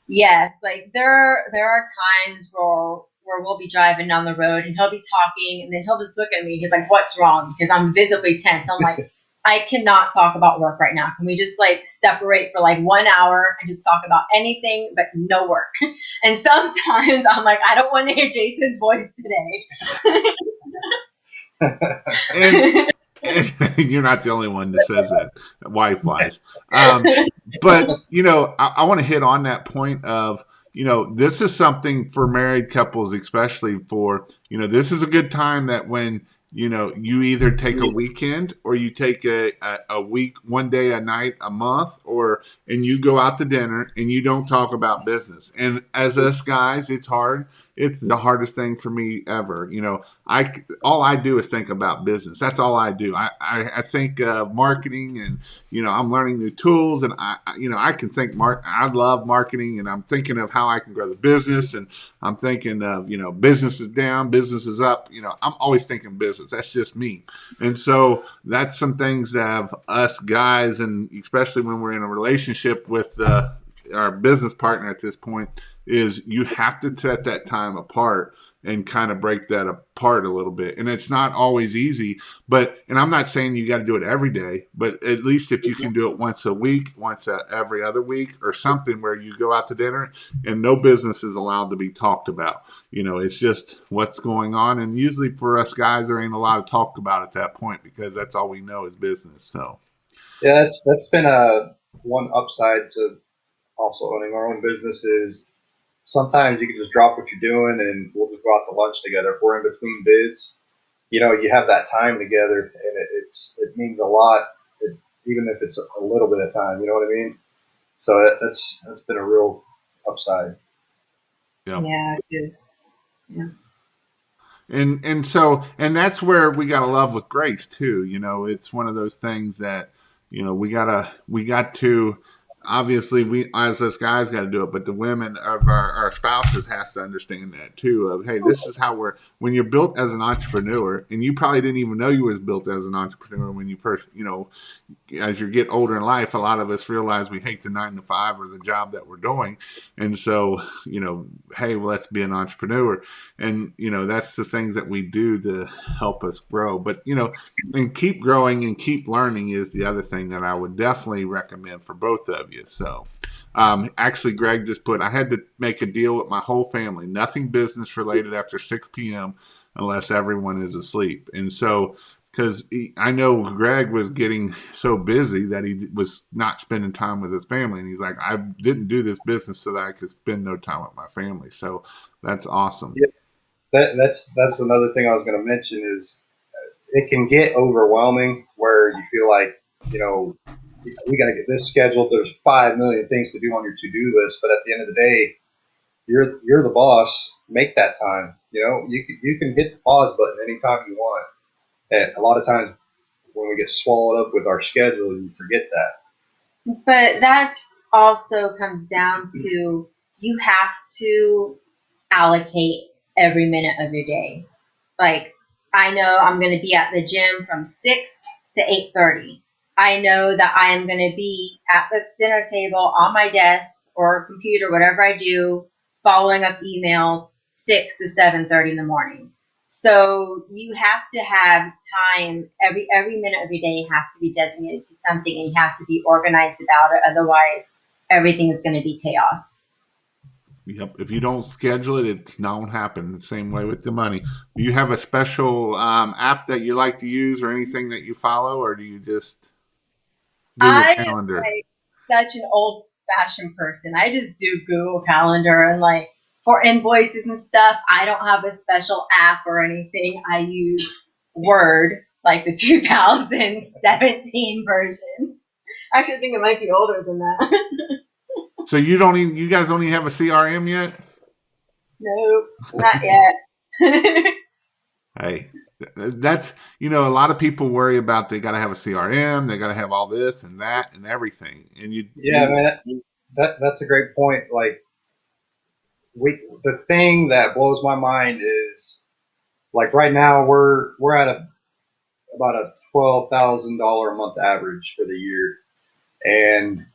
Yes, like there are times where we'll be driving down the road and he'll be talking and then he'll just look at me. He's like, "What's wrong?" Because I'm visibly tense. I'm like, I cannot talk about work right now. Can we just like separate for like 1 hour and just talk about anything but no work? And sometimes I'm like, I don't want to hear Jason's voice today. You're not the only one that says that, wife wise. But I want to hit on that point of, this is something for married couples, especially for, this is a good time that when, you either take a weekend or you take a week, one day, a night, a month, and you go out to dinner and you don't talk about business. And as us guys, it's hard. It's the hardest thing for me ever. All I do is think about business. That's all I do. I think of marketing, and I'm learning new tools, and I can think I love marketing, and I'm thinking of how I can grow the business, and I'm thinking of business is down, business is up. I'm always thinking business. That's just me, and so that's some things that have us guys, and especially when we're in a relationship with our business partner at this point, is you have to set that time apart and kind of break that apart a little bit. And it's not always easy, and I'm not saying you got to do it every day, but at least if you can do it once a week, every other week, or something where you go out to dinner and no business is allowed to be talked about. It's just what's going on. And usually for us guys, there ain't a lot of talk about at that point because that's all we know is business. So Yeah, that's been one upside to also owning our own business is sometimes you can just drop what you're doing and we'll just go out to lunch together. If we're in between bids, you have that time together, and it means a lot, even if it's a little bit of time. You know what I mean? So that's been a real upside. yeah. Yeah, it is. Yeah. And that's where we gotta love with grace too. It's one of those things that we got to, obviously we as us guys got to do it, but the women of our spouses has to understand that too. Of hey, this is how when you're built as an entrepreneur, and you probably didn't even know you was built as an entrepreneur when you first as you get older in life, a lot of us realize we hate the 9 to 5 or the job that we're doing. And so, hey, well, let's be an entrepreneur. And, that's the things that we do to help us grow. But, and keep growing and keep learning is the other thing that I would definitely recommend for both of you. So, actually, Greg just put, I had to make a deal with my whole family, nothing business related after 6 p.m. unless everyone is asleep. And so, because I know Greg was getting so busy that he was not spending time with his family, and he's like, I didn't do this business so that I could spend no time with my family. So that's awesome. Yeah, that's another thing I was going to mention is it can get overwhelming where you feel like we got to get this scheduled. There's 5 million things to do on your to-do list, but at the end of the day, you're the boss. Make that time. You can hit the pause button anytime you want. And a lot of times when we get swallowed up with our schedule, you forget that. But that's also comes down to you have to allocate every minute of your day. Like I know I'm going to be at the gym from 6 to 8:30. I know that I am going to be at the dinner table on my desk or computer, whatever I do, following up emails 6 to 7:30 in the morning. So you have to have time. Every minute of your day has to be designated to something, and you have to be organized about it. Otherwise, everything is going to be chaos. Yep. If you don't schedule it, it don't happen. The same way with the money. Do you have a special app that you like to use, or anything that you follow, or do you just Google I am Calendar? like such an old-fashioned person. I just do Google Calendar, and like for invoices and stuff, I don't have a special app or anything. I use Word, like the 2017 version. Actually, I think it might be older than that. So you guys don't even have a CRM yet? Nope, not yet. Hey, that's a lot of people worry about they got to have a CRM, they got to have all this and that and everything, and Yeah, man, that's a great point. Like the thing that blows my mind is like right now we're at about a $12,000 a month average for the year, and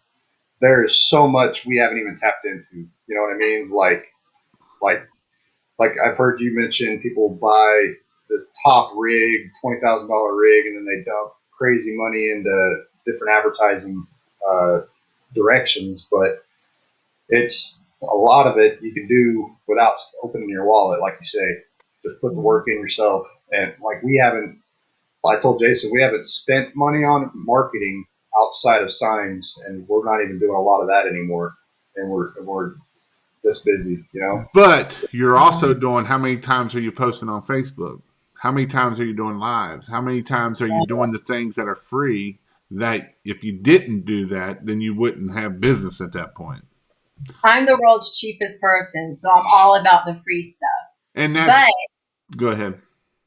there is so much we haven't even tapped into. You know what I mean? Like like I've heard you mention people buy the top rig, $20,000 rig, and then they dump crazy money into different advertising directions. But it's a lot of it you can do without opening your wallet, like you say. Just put the work in yourself, and like we haven't. I told Jason we haven't spent money on marketing outside of signs, and we're not even doing a lot of that anymore. And we're this busy, you know. But you're also doing, how many times are you posting on Facebook? How many times are you doing lives? How many times are you doing the things that are free that if you didn't do that, then you wouldn't have business at that point? I'm the world's cheapest person, so I'm all about the free stuff. And that's, But go ahead.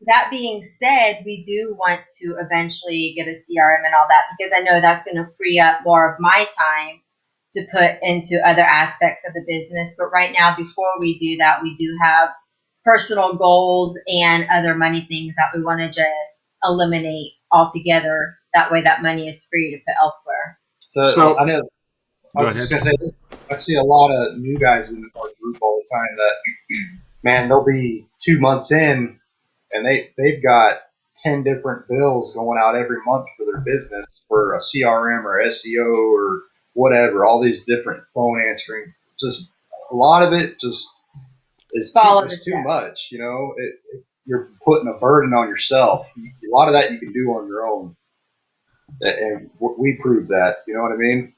that being said, we do want to eventually get a CRM and all that, because I know that's going to free up more of my time to put into other aspects of the business. But right now, before we do that, we do have personal goals and other money things that we want to just eliminate altogether. That way that money is free to put elsewhere. So I know, I go was just ahead. going to say, I see a lot of new guys in our group all the time that, man, they'll be 2 months in and they've got 10 different bills going out every month for their business, for a CRM or SEO or whatever, all these different phone answering. Just a lot of it just is too much, you know. You're putting a burden on yourself. A lot of that you can do on your own. And we proved that, you know what I mean?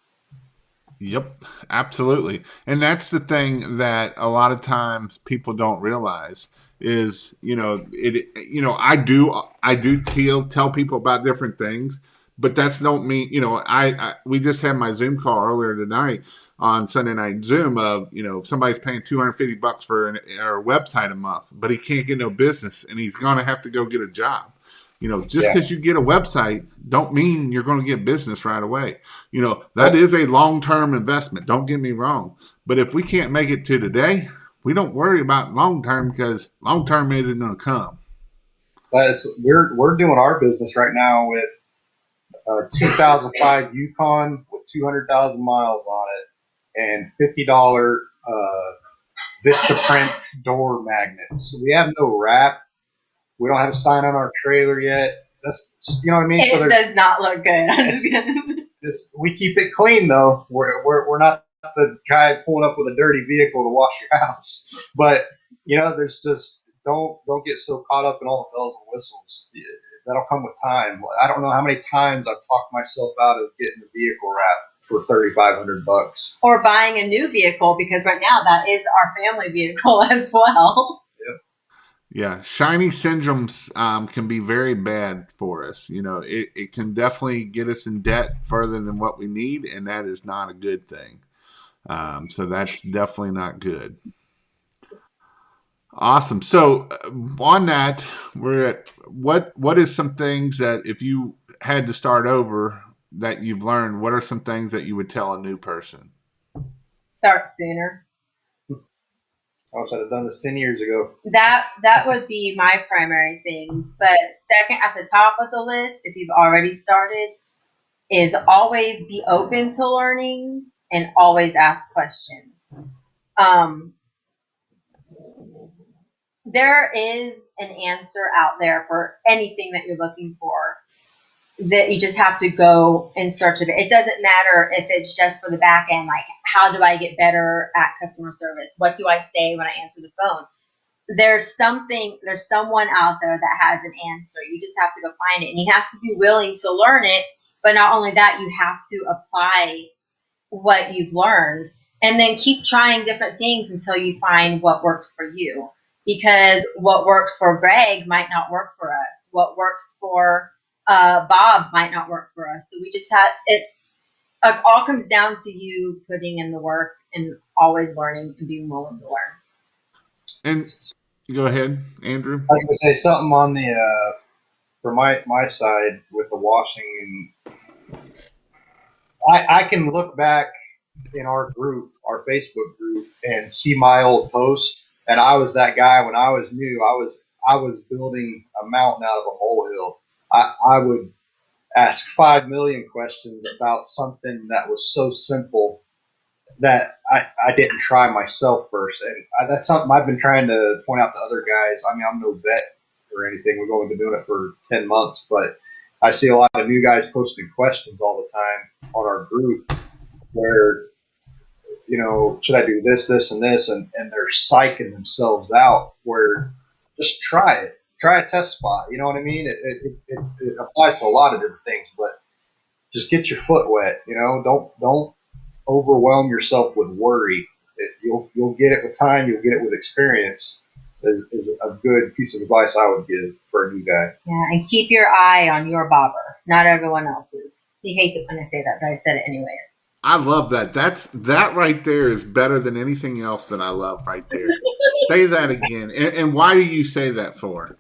Yep, absolutely. And that's the thing that a lot of times people don't realize is, I do tell people about different things, but that's don't mean, we just had my Zoom call earlier tonight on Sunday night Zoom of, if somebody's paying $250 for our website a month, but he can't get no business and he's going to have to go get a job. Just because you get a website don't mean you're going to get business right away. That is a long-term investment. Don't get me wrong. But if we can't make it to today, we don't worry about long-term, because long-term isn't going to come. We're doing our business right now with a 2005 Yukon with 200,000 miles on it and $50 Vistaprint door magnets. We have no wrap. We don't have a sign on our trailer yet. That's, you know what I mean. It does not look good. I'm just gonna. We keep it clean though. We're not the guy pulling up with a dirty vehicle to wash your house. But there's just don't get so caught up in all the bells and whistles. That'll come with time. I don't know how many times I've talked myself out of getting a vehicle wrap for $3,500. Or buying a new vehicle, because right now that is our family vehicle as well. Yeah, shiny syndromes can be very bad for us. It can definitely get us in debt further than what we need, and that is not a good thing. So that's definitely not good. Awesome. So on that, we're at what is some things that if you had to start over that you've learned, what are some things that you would tell a new person? Start sooner. I wish I'd have done this 10 years ago. That would be my primary thing. But second at the top of the list, if you've already started, is always be open to learning and always ask questions. There is an answer out there for anything that you're looking for, that you just have to go in search of it. It doesn't matter if it's just for the back end, like how do I get better at customer service? What do I say when I answer the phone? There's someone out there that has an answer. You just have to go find it, and you have to be willing to learn it. But not only that, you have to apply what you've learned, and then keep trying different things until you find what works for you. Because what works for Greg might not work for us. What works for Bob might not work for us. So we just it all comes down to you putting in the work and always learning and being willing to learn. And go ahead, Andrew. I was going to say something on the for my side with the washing, and I can look back in our group, our Facebook group, and see my old posts. And I was that guy when I was new. I was building a mountain out of a molehill. I would ask 5 million questions about something that was so simple that I didn't try myself first. And that's something I've been trying to point out to other guys. I mean, I'm no vet or anything. We've only been doing it for 10 months, but I see a lot of new guys posting questions all the time on our group where, should I do this, this, and this? And they're psyching themselves out, where just try it. try a test spot. You know what I mean? It applies to a lot of different things, but just get your foot wet. You know, don't overwhelm yourself with worry. You'll get it with time. You'll get it with experience. Is a good piece of advice I would give for a new guy. Yeah, and keep your eye on your bobber, not everyone else's. He hates it when I say that, but I said it anyways. I love that. That right there is better than anything else that I love right there. Say that again. And why do you say that for?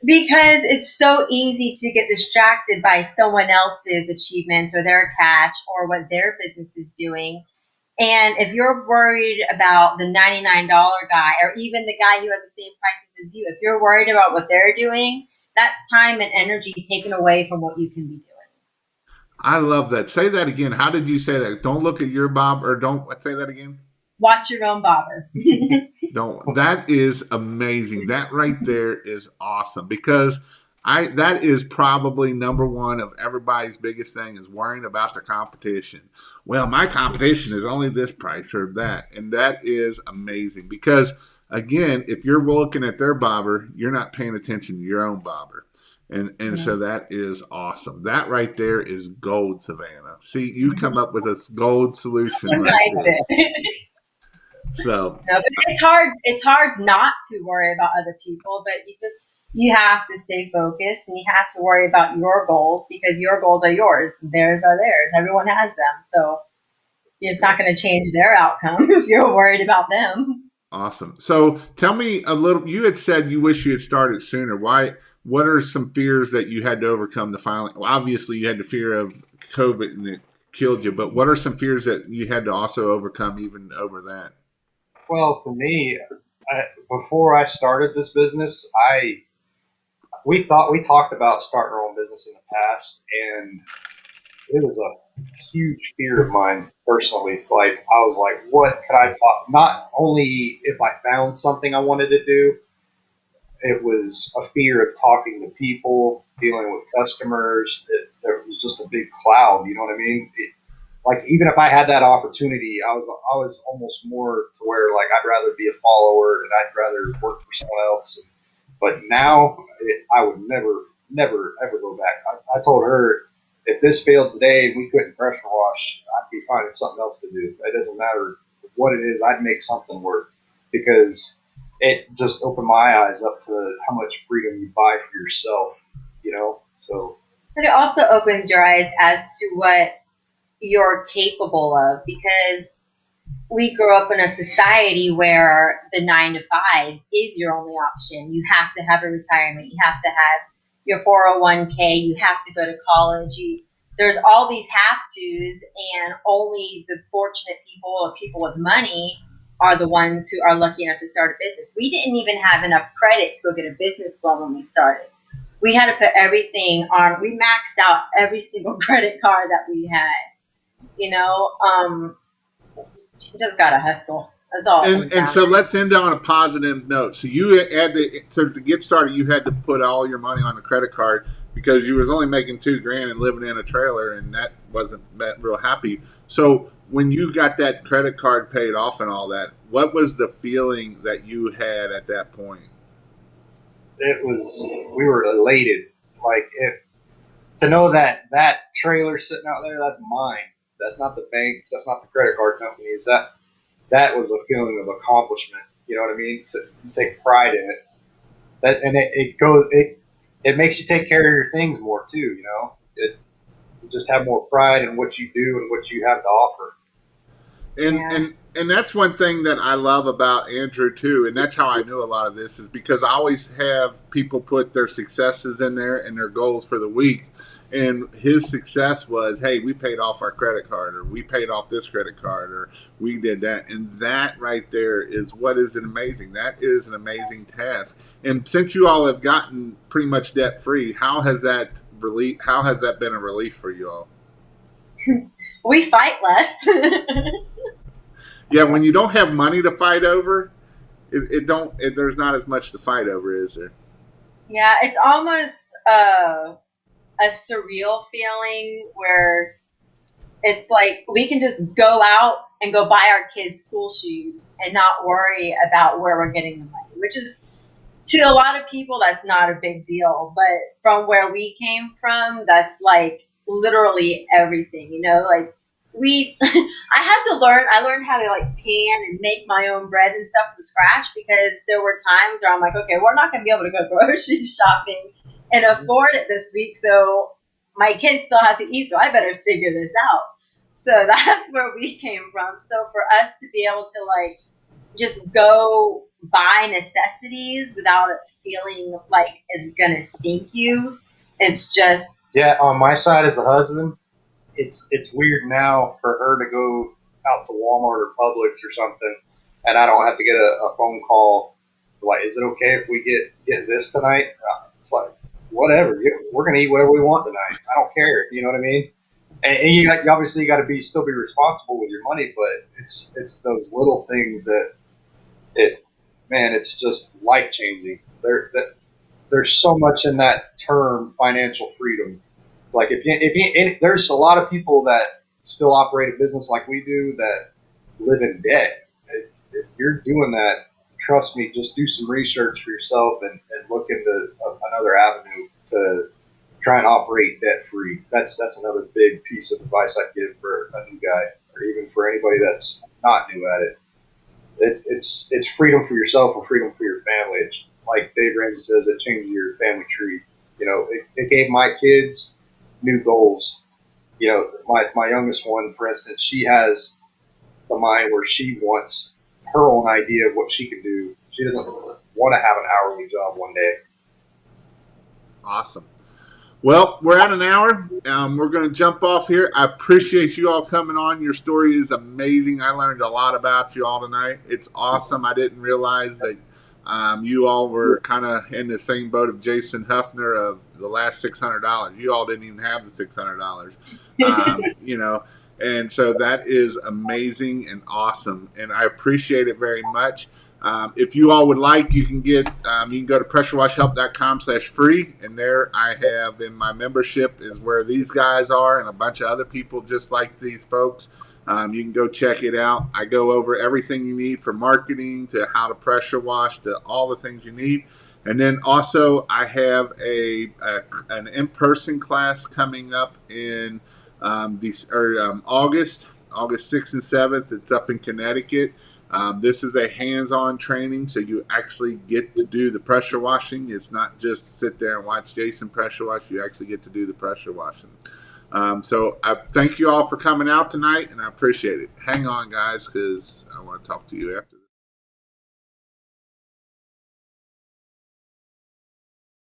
Because it's so easy to get distracted by someone else's achievements or their catch or what their business is doing. And if you're worried about the $99 guy or even the guy who has the same prices as you, if you're worried about what they're doing, that's time and energy taken away from what you can be doing. I love that. Say that again. How did you say that? Don't look at your bob, or don't say that again. Watch your own bobber. Don't. That is amazing. That right there is awesome, because that is probably number one of everybody's biggest thing, is worrying about their competition. Well, my competition is only this price or that, and that is amazing, because again, if you're looking at their bobber, you're not paying attention to your own bobber. And so that is awesome. That right there is gold, Savannah. See, you come up with a gold solution right there. So no, but it's hard. It's hard not to worry about other people, but you have to stay focused, and you have to worry about your goals, because your goals are yours. Theirs are theirs. Everyone has them. So you're just not going to change their outcome if you're worried about them. awesome. So tell me a little. You had said you wish you had started sooner. Why? What are some fears that you had to overcome to finally? Well, obviously, you had the fear of COVID and it killed you. But what are some fears that you had to also overcome, even over that? Well, for me, before I started this business, we talked about starting our own business in the past, and it was a huge fear of mine personally. Like, I was like, what could I? Not only if I found something I wanted to do, it was a fear of talking to people, dealing with customers. There was just a big cloud. You know what I mean? Like, even if I had that opportunity, I was almost more to where, like, I'd rather be a follower and I'd rather work for someone else. But now I would never ever go back. I told her, if this failed today and we couldn't pressure wash, I'd be finding something else to do. It doesn't matter what it is. I'd make something work, because it just opened my eyes up to how much freedom you buy for yourself, you know? So. But it also opens your eyes as to what you're capable of, because we grew up in a society where the 9 to 5 is your only option. You have to have a retirement. You have to have your 401k. You have to go to college. There's all these have-tos, and only the fortunate people or people with money are the ones who are lucky enough to start a business. We didn't even have enough credit to go get a business loan when we started. We had to put everything on. We maxed out every single credit card that we had. You just gotta hustle. That's all. And so let's end on a positive note. So to get started, you had to put all your money on the credit card, because you was only making $2,000 and living in a trailer, and that wasn't real happy. So when you got that credit card paid off and all that, what was the feeling that you had at that point? We were elated. Like, to know that trailer sitting out there, that's mine. That's not the bank's. That's not the credit card company's. That was a feeling of accomplishment. You know what I mean? So you take pride in it. It makes you take care of your things more too. You know, you just have more pride in what you do and what you have to offer. And that's one thing that I love about Andrew too, and that's how I knew a lot of this, is because I always have people put their successes in there and their goals for the week. And his success was, hey, we paid off our credit card, or we paid off this credit card, or we did that. And that right there is what is amazing. That is an amazing task. And since you all have gotten pretty much debt free, how has that been a relief for you all? We fight less. Yeah, when you don't have money to fight over, there's not as much to fight over, is there? Yeah, it's almost a surreal feeling where it's like we can just go out and go buy our kids school shoes and not worry about where we're getting the money, which is to a lot of people, that's not a big deal. But from where we came from, that's like literally everything, you know, like I learned how to like pan and make my own bread and stuff from scratch, because there were times where I'm like, okay, we're not going to be able to go grocery shopping and afford it this week. So my kids still have to eat. So I better figure this out. So that's where we came from. So for us to be able to like just go buy necessities without it feeling like it's going to sink you, it's just. Yeah, on my side as the husband, it's weird now for her to go out to Walmart or Publix or something, and I don't have to get a phone call like, is it okay if we get this tonight? It's like, whatever, we're gonna eat whatever we want tonight. I don't care. You know what I mean? And you obviously got to still be responsible with your money, but it's those little things that it's just life changing. There's so much in that term, financial freedom. Like there's a lot of people that still operate a business like we do that live in debt. If you're doing that, trust me, just do some research for yourself and look into another avenue to try and operate debt free. That's another big piece of advice I'd give for a new guy, or even for anybody that's not new at it. It's freedom for yourself and freedom for your family. It's like Dave Ramsey says, it changes your family tree. You know, it gave my kids new goals. You know, my youngest one, for instance, she has the mind where she wants her own idea of what she can do. She doesn't want to have an hourly job one day. Awesome. Well, we're at an hour. We're going to jump off here. I appreciate you all coming on. Your story is amazing. I learned a lot about you all tonight. It's awesome. I didn't realize that you all were kind of in the same boat of Jason Huffner of the last $600. You all didn't even have the $600, you know. And so that is amazing and awesome. And I appreciate it very much. If you all would like, you can you can go to pressurewashhelp.com/free, and there I have in my membership is where these guys are and a bunch of other people just like these folks. You can go check it out. I go over everything you need from marketing to how to pressure wash to all the things you need. And then also I have an in-person class coming up in August 6th and 7th. It's up in Connecticut. This is a hands-on training, so you actually get to do the pressure washing. It's not just sit there and watch Jason pressure wash. You actually get to do the pressure washing. So I thank you all for coming out tonight, and I appreciate it. Hang on, guys, because I want to talk to you after.